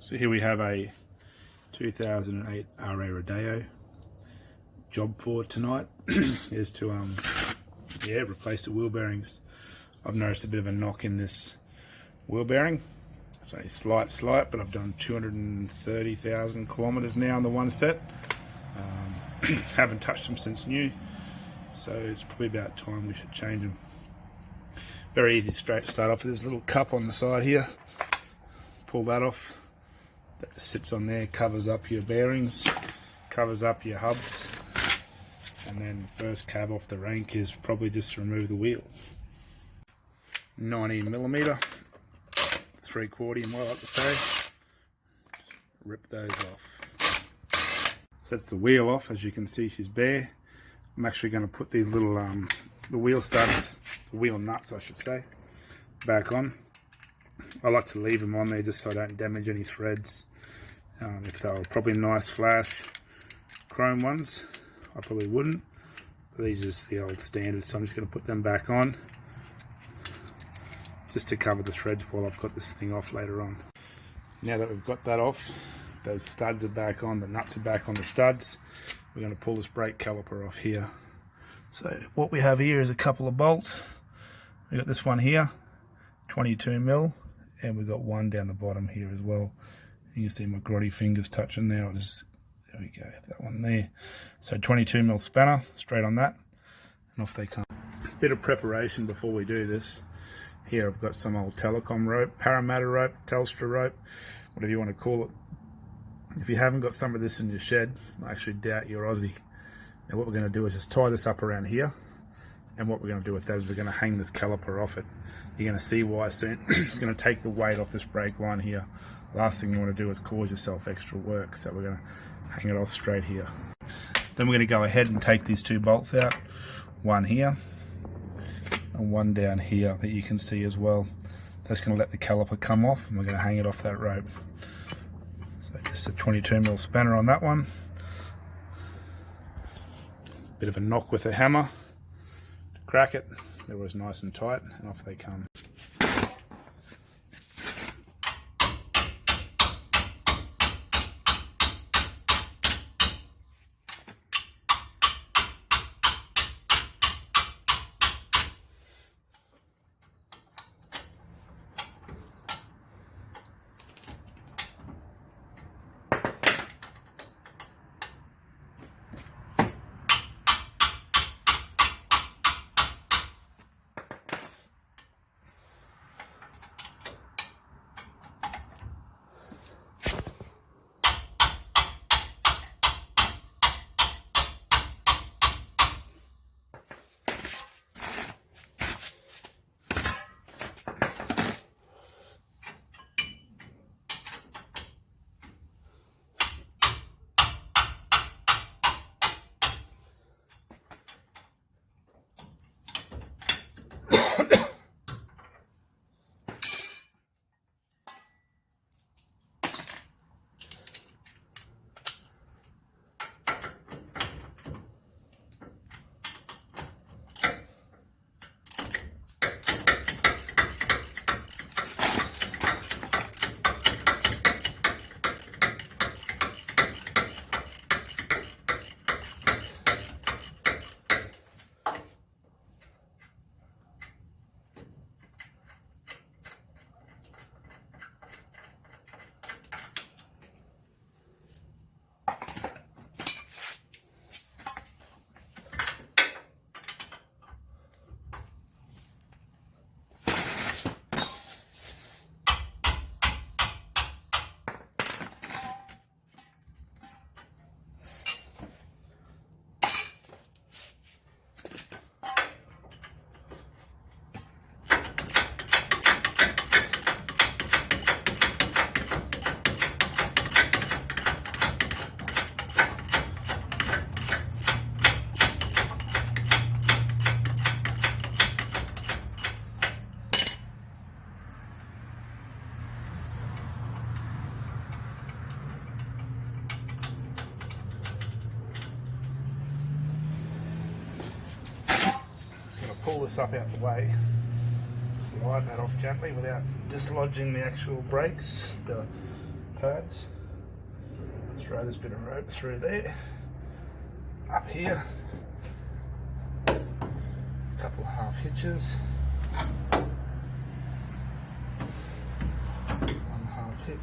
So here we have a 2008 RA Rodeo. Job for tonight is to replace the wheel bearings. I've noticed a bit of a knock in this wheel bearing. It's only slight, but I've done 230,000 kilometers now on the one set. Haven't touched them since new, so it's probably about time we should change them. Very easy, straight to start off with this little cup on the side here. Pull that off. That just sits on there, covers up your bearings, covers up your hubs, and then first cab off the rank is probably just to remove the wheel. 90mm, 3/4 I like to say. Rip those off. So that's the wheel off. As you can see, she's bare. I'm actually going to put these little the wheel studs, the wheel nuts I should say, back on. I like to leave them on there just so I don't damage any threads. If they were probably nice flash chrome ones, I probably wouldn't. But these are just the old standards, so I'm just going to put them back on just to cover the threads while I've got this thing off later on. Now that we've got that off, those studs are back on, the nuts are back on the studs. We're going to pull this brake caliper off here. So what we have here is a couple of bolts. We've got this one here, 22mm, and we've got one down the bottom here as well. You can see my grotty fingers touching there. There we go, that one there. So 22mm spanner, straight on that, and off they come. Bit of preparation before we do this. Here I've got some old telecom rope, Parramatta rope, Telstra rope, whatever you want to call it. If you haven't got some of this in your shed, I actually doubt you're Aussie. Now what we're going to do is just tie this up around here, and what we're going to do with that is we're going to hang this caliper off it. You're going to see why soon. It's going to take the weight off this brake line here. Last thing you want to do is cause yourself extra work, so we're going to hang it off straight here. Then we're going to go ahead and take these two bolts out, one here and one down here that you can see as well. That's going to let the caliper come off, and we're going to hang it off that rope. So just a 22mm spanner on that one. Bit of a knock with a hammer to crack it. It was nice and tight, and off they come. Pull this up out the way, slide that off gently without dislodging the actual brakes, the pads. Throw this bit of rope through there, up here, a couple of half hitches, one half hitch,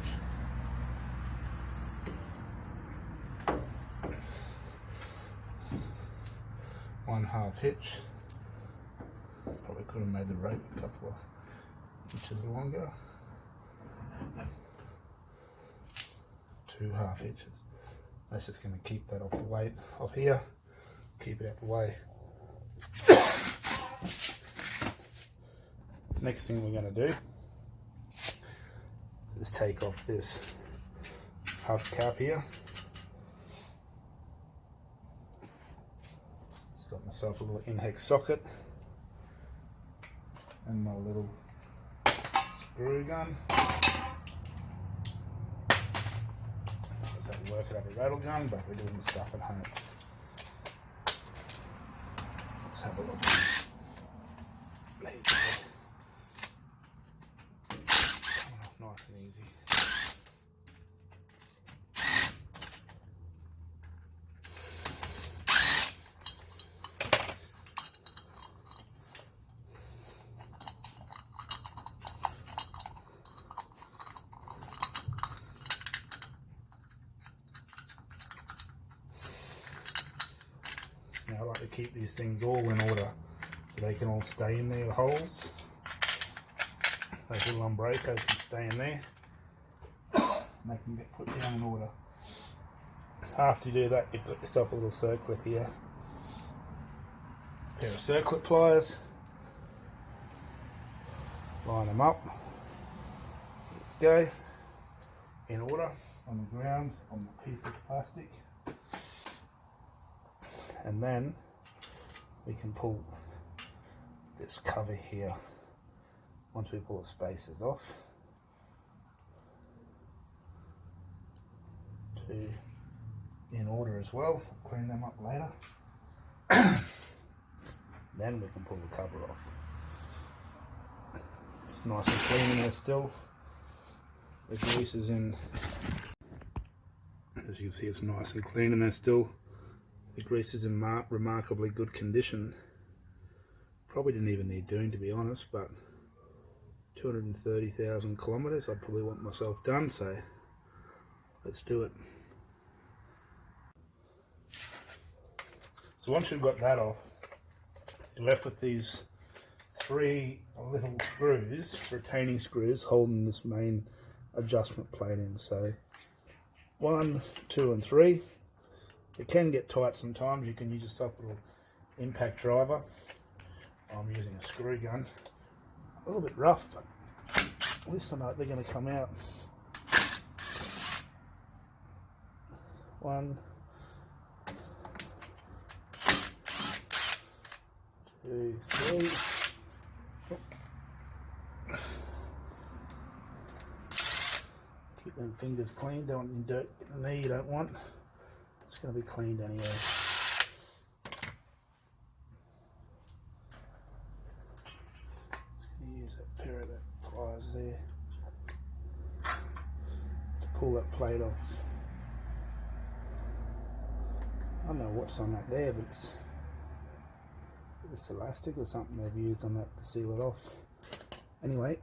one half hitch. Probably could have made the rope a couple of inches longer. 2 half hitches. That's just going to keep that off the weight off here, keep it out the way. Next thing we're going to do is take off this hub cap here. Just got myself a little in-hex socket and my little screw gun. Just have to work it up a rattle gun, but we're doing the stuff at home. Let's have a look. There you go. Coming off nice and easy. Now I like to keep these things all in order so they can all stay in their holes. Those little umbricos can stay in there and they can get put down in order. After you do that, you've got yourself a little circlip here. A pair of circlip pliers. Line them up. Go. In order on the ground on the piece of plastic. And then we can pull this cover here once we pull the spacers off to in order as well. Clean them up later. Then we can pull the cover off. It's nice and clean in there still. The grease is in, as you can see, it's nice and clean in there still. The grease is in remarkably good condition. Probably didn't even need doing, to be honest, but 230,000 kilometers I'd probably want myself done, so let's do it. So once you've got that off, you're left with these 3 little screws, retaining screws, holding this main adjustment plate in. So 1, 2 and 3. It can get tight sometimes. You can use yourself a little impact driver. I'm using a screw gun. A little bit rough, but at least I know they're going to come out. 1, 2, 3. Keep them fingers clean. Don't want any dirt in there you don't want. It's going to be cleaned anyway. Use that pair of that pliers there to pull that plate off. I don't know what's on that there, but it's elastic or something they've used on that to seal it off. Anyway,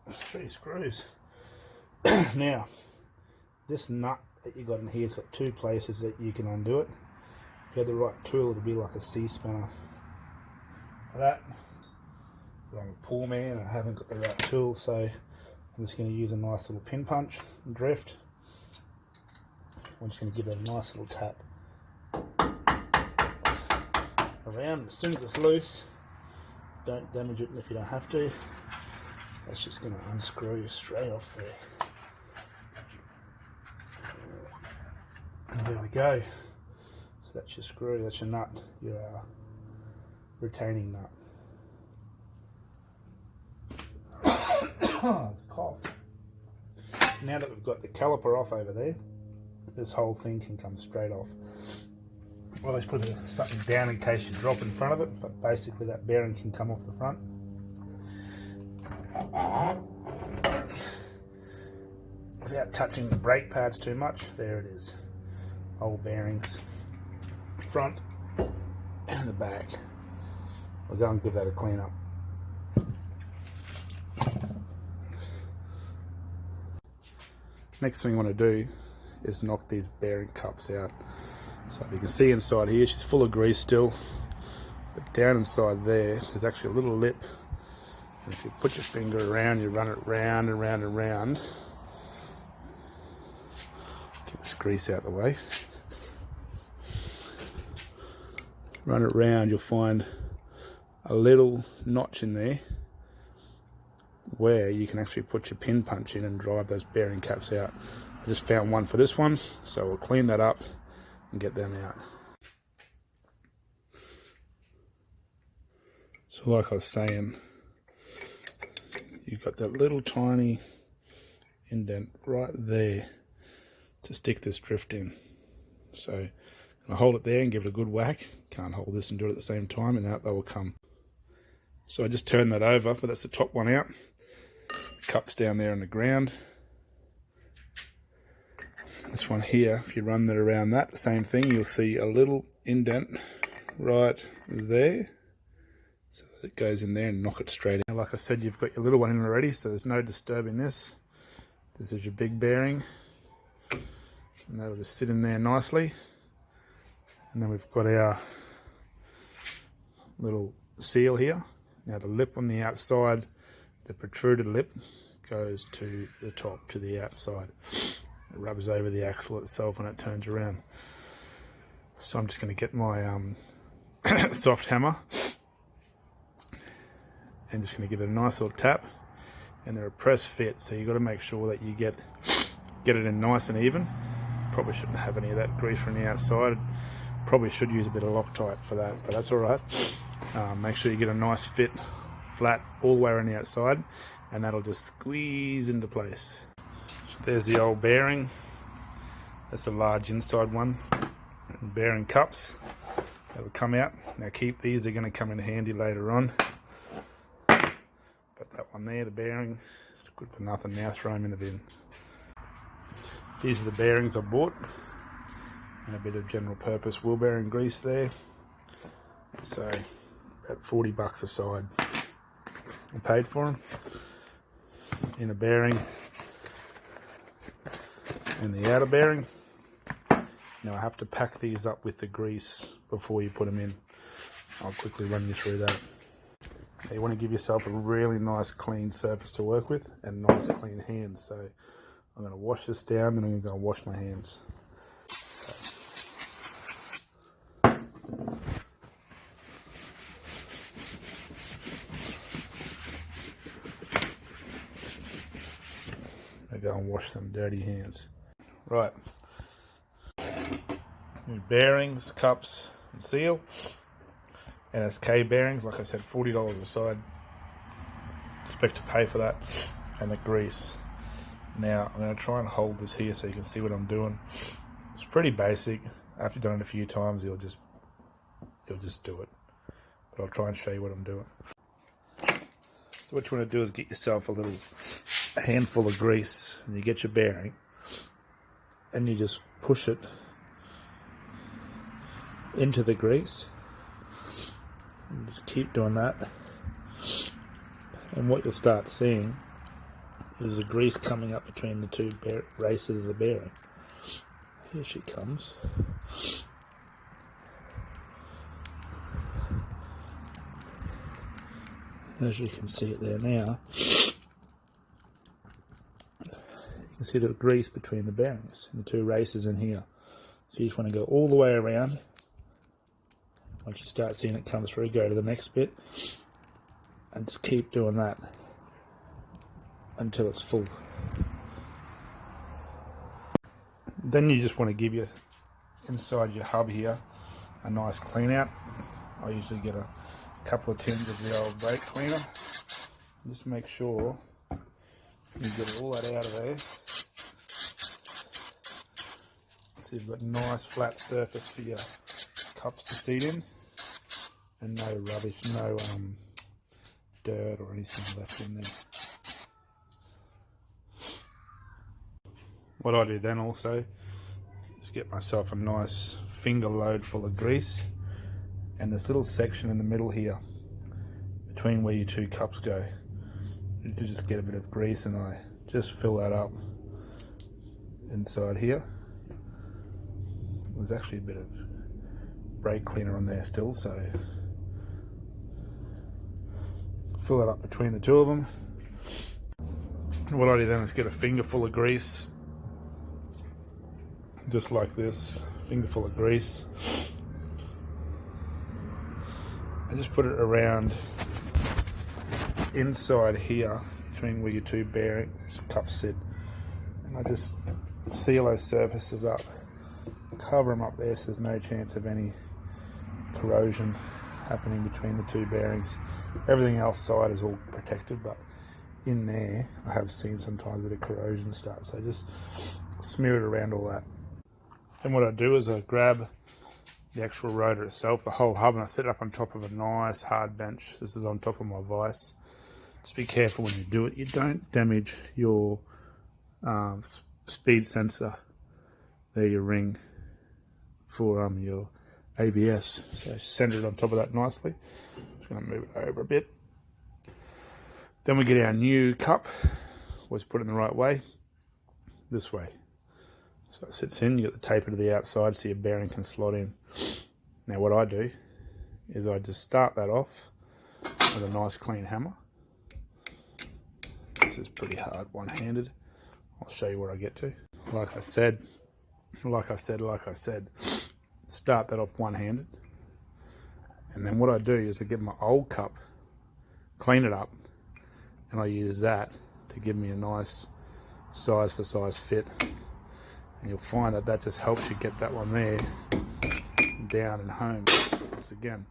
3 screws. Now, this nut that you got in here has got 2 places that you can undo it. If you had the right tool, it'd be like a C-spanner. Like that. But I'm a poor man and I haven't got the right tool, so I'm just going to use a nice little pin punch and drift. I'm just going to give it a nice little tap around. As soon as it's loose, don't damage it if you don't have to. That's just going to unscrew straight off there. And there we go. So that's your screw, that's your nut, your retaining nut. Cough. Now that we've got the caliper off over there, this whole thing can come straight off. Well, let's put something down in case you drop in front of it, but basically that bearing can come off the front. without touching the brake pads too much. There it is. Old bearings, front and the back. We'll go and give that a clean up. Next thing you want to do is knock these bearing cups out. So if you can see inside here, she's full of grease still, but down inside there's actually a little lip. And if you put your finger around, you run it round and round and round. Get this grease out of the way. Run it round, you'll find a little notch in there where you can actually put your pin punch in and drive those bearing caps out. I just found one for this one, so we'll clean that up and get them out. So like I was saying, you've got that little tiny indent right there to stick this drift in. So I hold it there and give it a good whack. Can't hold this and do it at the same time, and out they will come. So I just turn that over, but that's the top one out. Cups down there on the ground. This one here, if you run that around that, the same thing, you'll see a little indent right there. So that it goes in there and knock it straight in. Like I said, you've got your little one in already, so there's no disturbing this. This is your big bearing. And that'll just sit in there nicely. And then we've got our little seal here. Now the lip on the outside, the protruded lip, goes to the top, to the outside. It rubs over the axle itself when it turns around. So I'm just going to get my soft hammer and just going to give it a nice little tap. And they're a press fit, so you've got to make sure that you get it in nice and even. Probably shouldn't have any of that grease from the outside. Probably should use a bit of Loctite for that, but that's all right. Make sure you get a nice fit, flat all the way around the outside, and that'll just squeeze into place. There's the old bearing. That's a large inside one. And bearing cups that'll come out. Now keep these, they're going to come in handy later on. But that one there, the bearing, it's good for nothing now. Throw them in the bin. These are the bearings I bought, and a bit of general purpose wheel bearing grease there. So about 40 bucks a side. I paid for them. In a bearing and the outer bearing. Now I have to pack these up with the grease before you put them in. I'll quickly run you through that. Now you want to give yourself a really nice clean surface to work with and nice clean hands. So I'm going to wash this down, then I'm going to go and wash my hands. Go and wash some dirty hands. Right. New bearings, cups, and seal. NSK bearings, like I said, $40 a side. Expect to pay for that. And the grease. Now, I'm going to try and hold this here so you can see what I'm doing. It's pretty basic. After you've done it a few times, you'll just do it. But I'll try and show you what I'm doing. So what you want to do is get yourself a handful of grease, and you get your bearing and you just push it into the grease and just keep doing that, and what you'll start seeing is the grease coming up between the two races of the bearing. Here she comes. As you can see it there now, you can see the grease between the bearings and the two races in here. So you just want to go all the way around. Once you start seeing it come through, go to the next bit and just keep doing that until it's full. Then you just want to give your inside your hub here a nice clean out. I usually get a couple of tins of the old brake cleaner. Just make sure you get all that out of there. So you've got a nice flat surface for your cups to seat in, and no rubbish, no dirt or anything left in there. What I do then also is get myself a nice finger load full of grease, and this little section in the middle here between where your two cups go, you just get a bit of grease, and I just fill that up inside here. There's actually a bit of brake cleaner on there still, so fill that up between the two of them. And what I do then is get a finger full of grease, just like this, finger full of grease, and just put it around inside here between where your two bearings cups sit, and I just seal those surfaces up, cover them up there so there's no chance of any corrosion happening between the two bearings. Everything else side is all protected, but in there I have seen sometimes a bit of corrosion start, so just smear it around all that. Then what I do is I grab the actual rotor itself, the whole hub, and I set it up on top of a nice hard bench. This is on top of my vise. Just be careful when you do it, you don't damage your speed sensor there, your ring for your ABS. So center it on top of that nicely. Just going to move it over a bit. Then we get our new cup. Always put it in the right way, this way. So it sits in, you get the taper to the outside so your bearing can slot in. Now what I do is I just start that off with a nice clean hammer. This is pretty hard one-handed. I'll show you where I get to. Like I said, start that off one-handed. And then what I do is I get my old cup, clean it up, and I use that to give me a nice size for size fit. And you'll find that that just helps you get that one there down and home. Once again,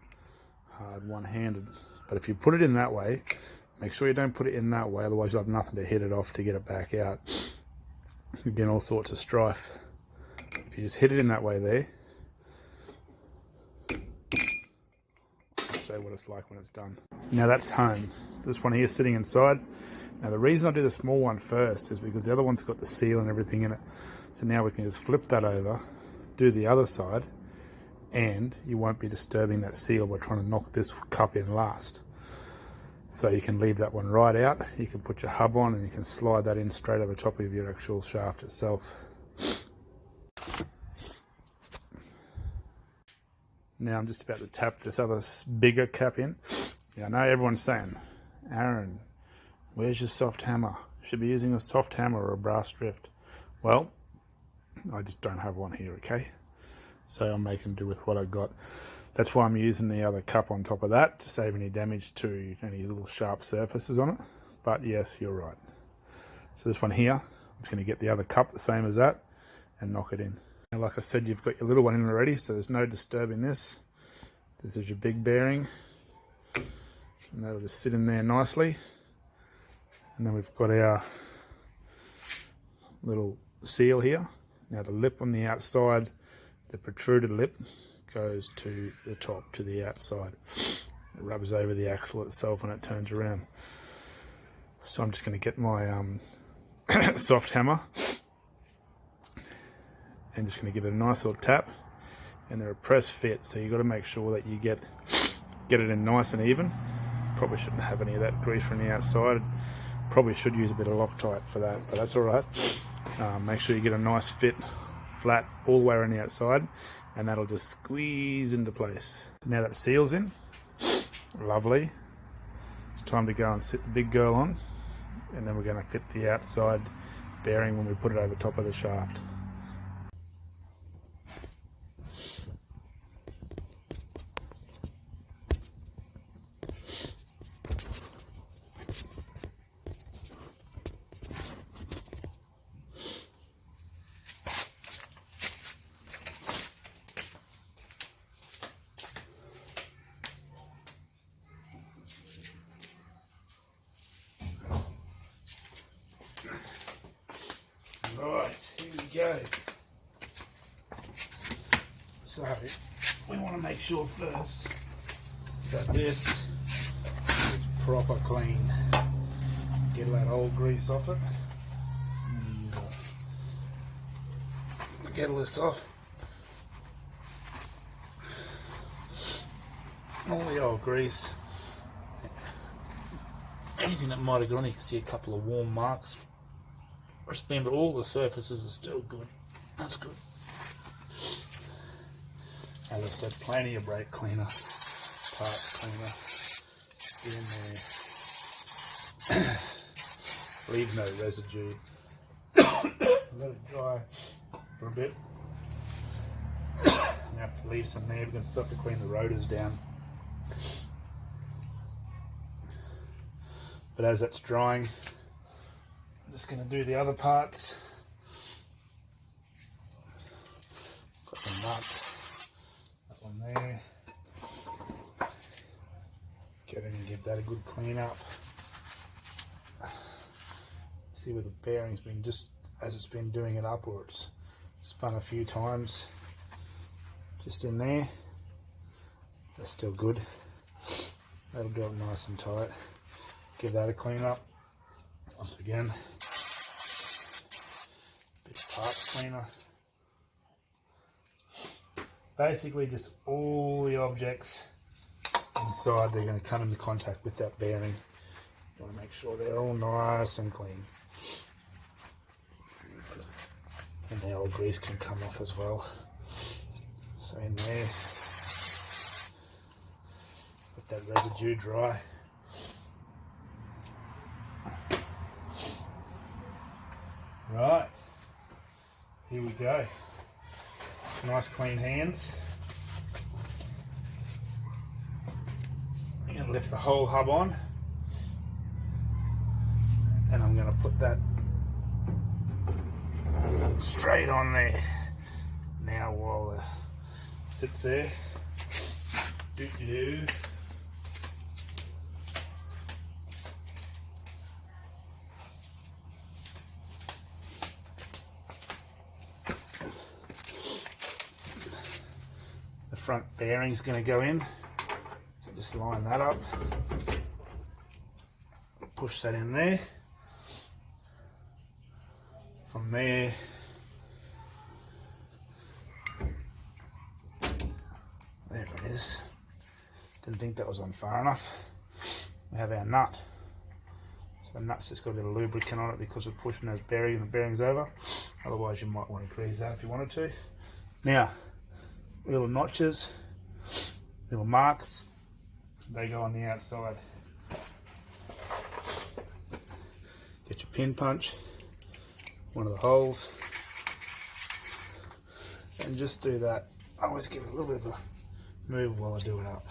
hard one-handed. But if you put it in that way, make sure you don't put it in that way, otherwise you'll have nothing to hit it off to get it back out. You get all sorts of strife. If you just hit it in that way there, I'll show you what it's like when it's done. Now that's home. So this one here is sitting inside. Now the reason I do the small one first is because the other one's got the seal and everything in it. So now we can just flip that over, do the other side, and you won't be disturbing that seal by trying to knock this cup in last. So you can leave that one right out, you can put your hub on, and you can slide that in straight over top of your actual shaft itself. Now I'm just about to tap this other bigger cap in. Now I know everyone's saying, Aaron, where's your soft hammer? You should be using a soft hammer or a brass drift. Well, I just don't have one here, okay? So I'm making do with what I got. That's why I'm using the other cup on top of that to save any damage to any little sharp surfaces on it. But yes, you're right. So this one here, I'm just going to get the other cup the same as that and knock it in. Now, like I said, you've got your little one in already, so there's no disturbing this. This is your big bearing, and that'll just sit in there nicely. And then we've got our little seal here. Now the lip on the outside, the protruded lip, goes to the top, to the outside. It rubs over the axle itself when it turns around. So I'm just going to get my soft hammer and just going to give it a nice little tap. And they're a press fit, so you've got to make sure that you get it in nice and even. Probably shouldn't have any of that grease from the outside. Probably should use a bit of Loctite for that, but that's all right. Make sure you get a nice fit, flat all the way around the outside, and that'll just squeeze into place. Now that seal's in, lovely. It's time to go and sit the big girl on, and then we're going to fit the outside bearing when we put it over top of the shaft. Right, here we go. So we want to make sure first that this is proper clean. Get all that old grease off it. Get all this off. All the old grease. Anything that might have gone, you can see a couple of warm marks. Just remember, all the surfaces are still good. That's good. As I said, plenty of brake cleaner, parts cleaner. Get in there. Leave no residue. Let it dry for a bit. You have to leave some there because it's got to clean the rotors down. But as that's drying, I'm just going to do the other parts. Got the nuts, that one there. Get in and give that a good clean up. See where the bearing's been, just as it's been doing it up, or it's spun a few times. Just in there. That's still good. That'll do it nice and tight. Give that a clean up. Once again, bit of parts cleaner. Basically just all the objects inside, they're going to come into contact with that bearing. You want to make sure they're all nice and clean. And the old grease can come off as well. So in there, let that residue dry. Right, here we go. Nice clean hands. I'm going to lift the whole hub on, and I'm going to put that straight on there. Now while it sits there, doo-doo-doo. Front bearing's going to go in, so just line that up, push that in there. From there, there it is. Didn't think that was on far enough. We have our nut. So the nut's just got a bit of lubricant on it because of pushing those bearings and the bearings over. Otherwise you might want to grease that if you wanted to. Now, little notches, little marks, they go on the outside. Get your pin punch, one of the holes, and just do that. I always give it a little bit of a move while I do it up.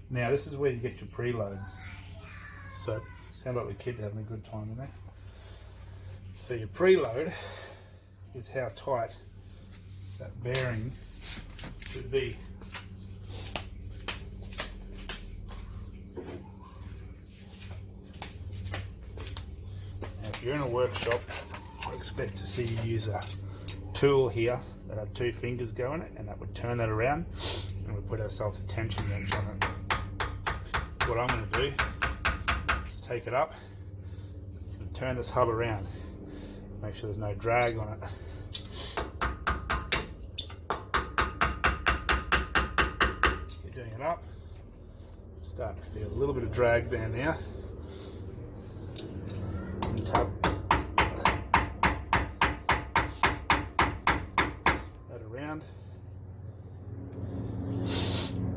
Now this is where you get your preload. So, sound like the kids having a good time in there. So your preload is how tight that bearing should be. Now if you're in a workshop, I expect to see you use a tool here that had two fingers go in it, and that would turn that around, and we put ourselves a tension wrench on it. What I'm going to do is take it up and turn this hub around, make sure there's no drag on it. Doing it up, start to feel a little bit of drag there now. Tap that around.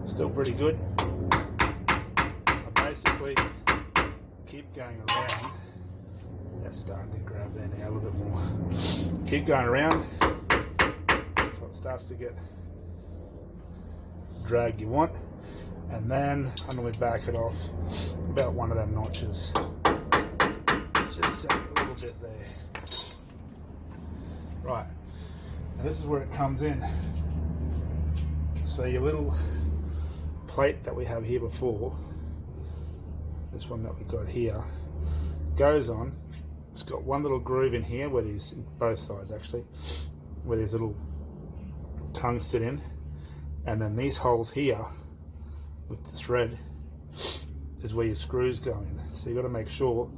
Still pretty good. I basically keep going around. That's starting to grab there now a little bit more. Keep going around until it starts to get drag you want, and then I'm going to back it off about one of them notches. Just set it a little bit there. Right, now this is where it comes in. So your little plate that we have here before, this one that we've got here, goes on. It's got one little groove in here where these, both sides actually, where these little tongues sit in. And then these holes here with the thread is where your screws go in. So you've got to make sure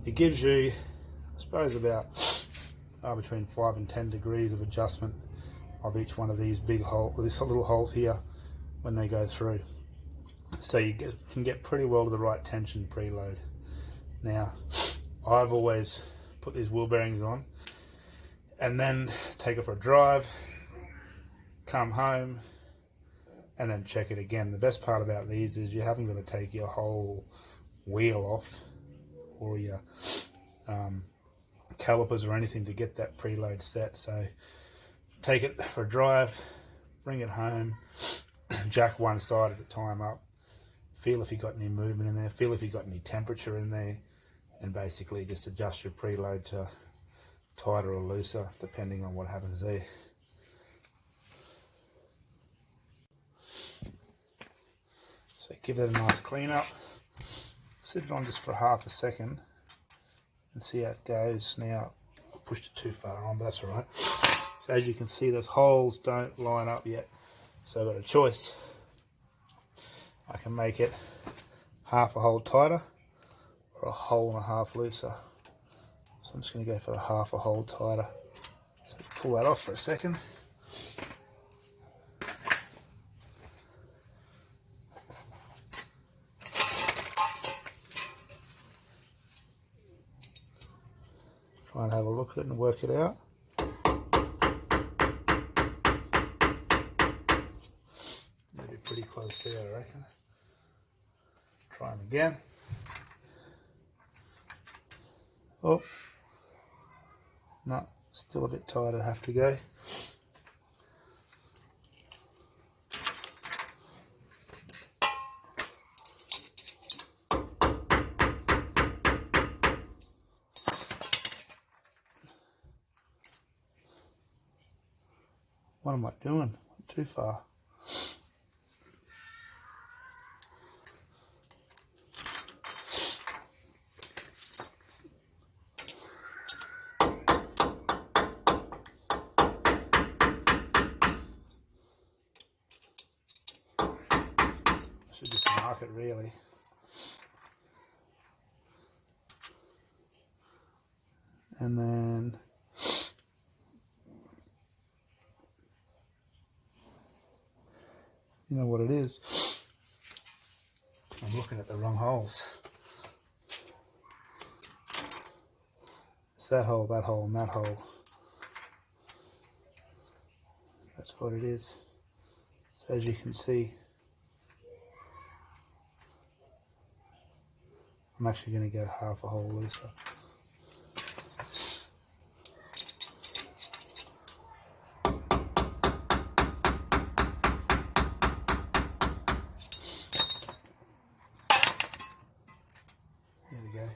it gives you, I suppose, about between 5 and 10 degrees of adjustment of each one of these big holes, or these little holes here, when they go through. So you can get pretty well to the right tension preload. Now, I've always put these wheel bearings on and then take it for a drive, come home, and then check it again. The best part about these is you haven't got to take your whole wheel off or your calipers or anything to get that preload set. So take it for a drive, bring it home, jack one side at a time up, feel if you've got any movement in there, feel if you've got any temperature in there, and basically just adjust your preload to tighter or looser depending on what happens there. So give it a nice clean up, sit it on just for half a second and see how it goes. Now I pushed it too far on, but that's all right. So as you can see, those holes don't line up yet, so I've got a choice. I can make it half a hole tighter or a hole and a half looser. So I'm just going to go for the half a hole tighter. So pull that off for a second. Try and have a look at it and work it out. Maybe pretty close there, I reckon. Try them again. Oh, no, still a bit tight, I have to go. What am I doing? Too far. I should just mark it really. And then you know what it is? I'm looking at the wrong holes. It's that hole, and that hole. That's what it is. So as you can see, I'm actually going to go half a hole looser. There we go.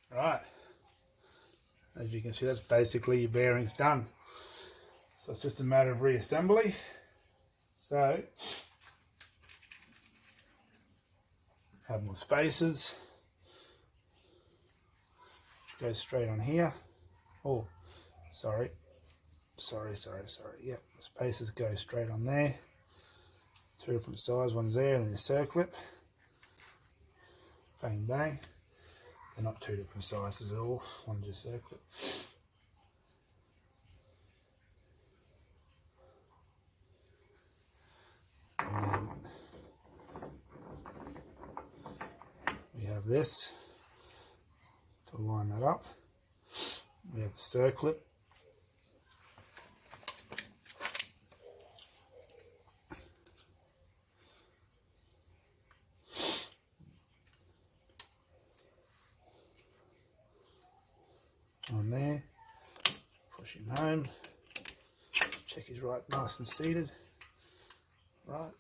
Right, as you can see, that's basically your bearings done. So it's just a matter of reassembly. So have more spaces, go straight on here. Oh, sorry. Yep, the spaces go straight on there. Two different size ones there, and then the circlip. Bang bang. They're not two different sizes at all, one just circlip. And we have this to line that up. We have the circlip. on there. Push him home. Check he's right, nice and seated. Right.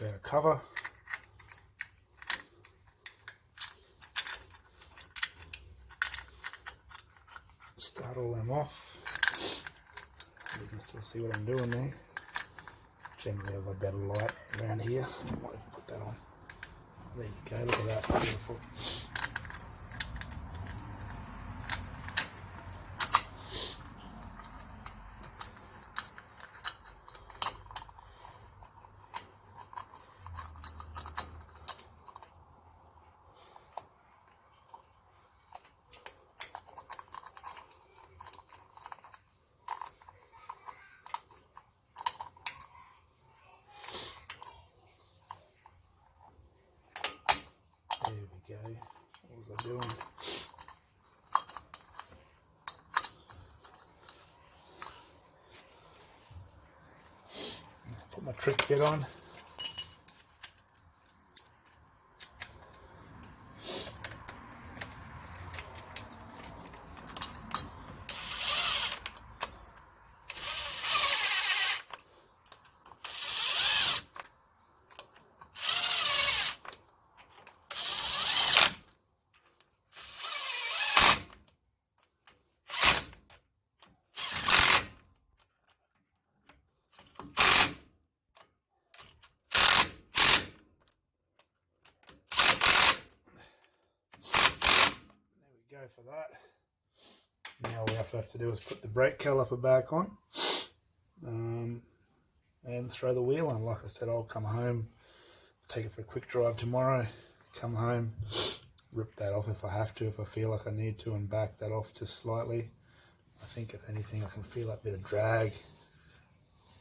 Our cover. Start all them off. You can still see what I'm doing there. Generally have a better light around here. I might put that on. There you go, look at that, beautiful. There we go. What was I doing? Put my trick bit on. Go for that. Now all we have to do is put the brake caliper back on and throw the wheel on. Like I said, I'll come home, take it for a quick drive tomorrow, come home, rip that off if I have to, if I feel like I need to, and back that off just slightly. I think if anything I can feel that bit of drag.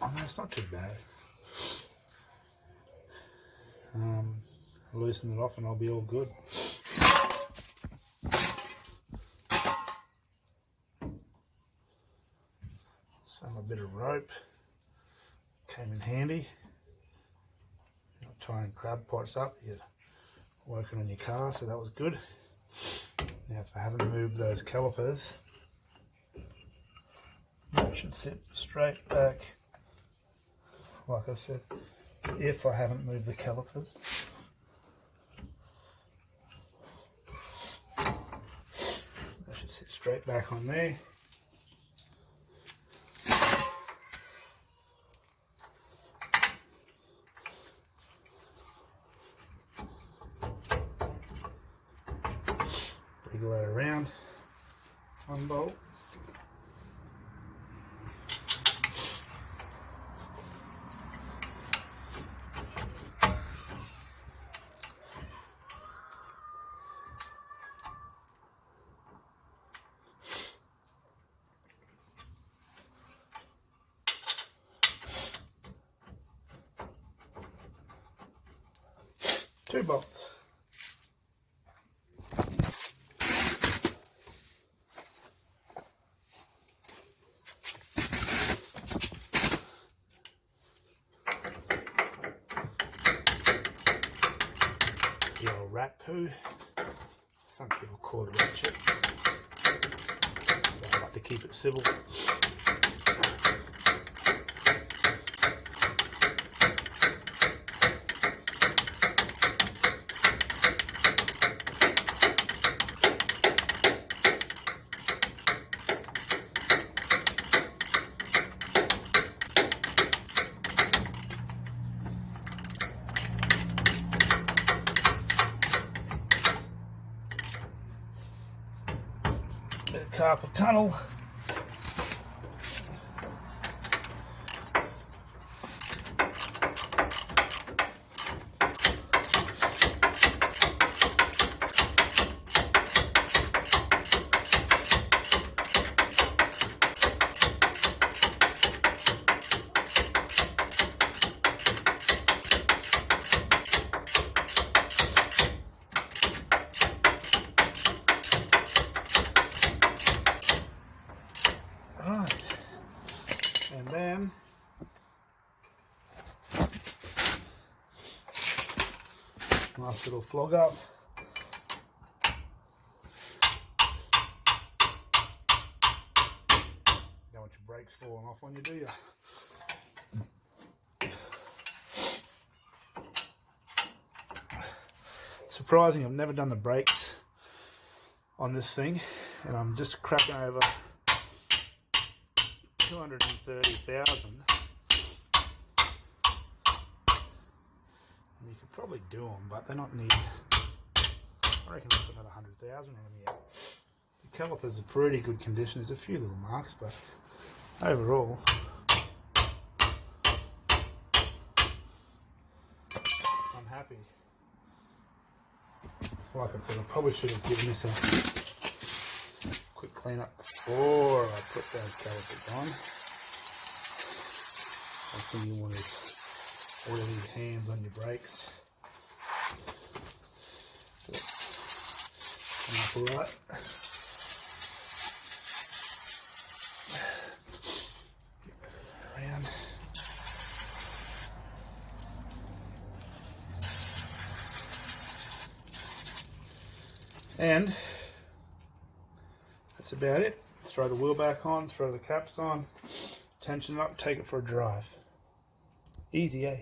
Oh no, it's not too bad. Loosen it off and I'll be all good. Some a bit of rope came in handy. You're not tying crab pots up, you're working on your car, so that was good. Now if I haven't moved those calipers, that should sit straight back. Like I said, if I haven't moved the calipers. That should sit straight back on there. Wiggle that around, one bolt. Two bolts. The old rat poo. Some people call it ratchet. I like to keep it civil. Bit of carpal tunnel. Right, and then Nice little flog up. You don't want your brakes falling off on you, do you? Surprising, I've never done the brakes on this thing, and I'm just cracking over 230,000. You could probably do them, but they're not needed. I reckon I've got another 100,000 on them yet. The calipers are pretty good condition. There's a few little marks, but overall, I'm happy. Like I said, I probably should have given this a quick clean up before I put those calipers on. Last thing you want is oily hands on your brakes. Come up alright. Around. And that's about it. Throw the wheel back on, throw the caps on, tension it up, take it for a drive. Easy, eh?